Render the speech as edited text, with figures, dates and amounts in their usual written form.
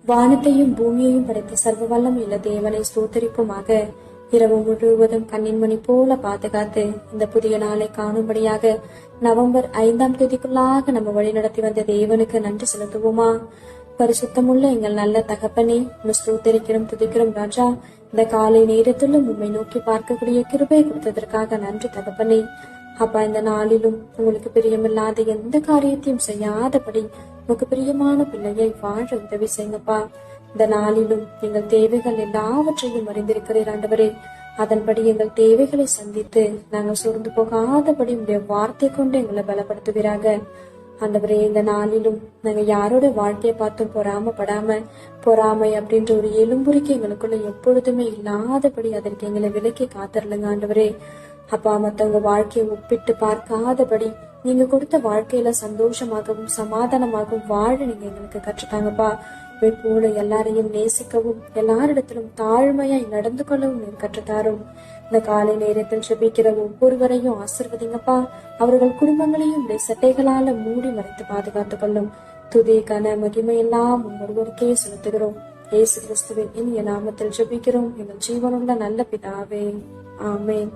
வானத்தையும் பூமியையும் படைத்த சர்வ வல்லமையுள்ள தேவனை ஸ்தோத்தரிப்புமாக. இரவு முழுவதும் கண்ணின் மணி போல பாதுகாத்து இந்த புதிய நாளை காணும்படியாக நவம்பர் 5ஆம் தேதிக்குள்ளாக நம்ம வழி நடத்தி வந்த தேவனுக்கு நன்றி செலுத்துவோமா? பரிசுத்தமுள்ள எங்கள் நல்ல தகப்பனே, ஸ்தோத்தரிக்கிறோம், துதிக்கிறோம் ராஜா. இந்த காலை நேரத்திலும் உண்மை நோக்கி பார்க்கக்கூடிய கிருபை கொடுத்ததற்காக நன்றி தகப்பனே. அப்பா, இந்த நாளிலும் உங்களுக்கு பிரியமில்லாத எந்த காரியத்தையும் செய்யாதபடி உங்களுக்கு பிரியமான பிள்ளையை வாழ உதவி செய்யுங்கப்பா. இந்த நாளிலும் எங்கள் தேவைகள் எல்லாவற்றையும் அறிந்திருக்கிறீர் ஆண்டவரே. அதன்படி எங்கள் தேவைகளை சந்தித்து நாங்கள் சோர்ந்து போகாதபடி உங்களுடைய வார்த்தை கொண்டு எங்களை பலப்படுத்துவீராக ஆண்டவரே. இந்த நாளிலும் நாங்க யாரோட வாழ்க்கையை பார்த்தும் பொறாமை அப்படின்ற ஒரு எலும்புரிக்கு எங்களுக்குள்ள எப்பொழுதுமே இல்லாதபடி அதற்கு எங்களை விலக்கி காத்திரலுங்க ஆண்டவரே. அப்பா, மத்தவங்க வாழ்க்கையை ஒப்பிட்டு பார்க்காதபடி நீங்க கொடுத்த வாழ்க்கையில சந்தோஷமாகவும் சமாதானமாகவும் வாழ நீங்க எங்களுக்கு கற்றுட்டாங்கப்பா. போல எல்லாரையும் நேசிக்கவும் எல்லாரிடத்திலும் தாழ்மையாய் நடந்து கொள்ளவும் நீங்க கற்றுத்தாரும். இந்த காலை நேரத்தில் ஜெபிக்கிற ஒவ்வொருவரையும் ஆசிர்வதிங்கப்பா. அவர்கள் குடும்பங்களையும் சட்டைகளால மூடி மறைத்து பாதுகாத்துக் கொள்ளும். துதி கன மகிமை எல்லாம் ஒருவருக்கே செலுத்துகிறோம். இயேசு கிறிஸ்துவின் இனிய நாமத்தில் ஜெபிக்கிறோம் எங்கள் ஜீவனுள்ள நல்ல பிதாவே, ஆமென்.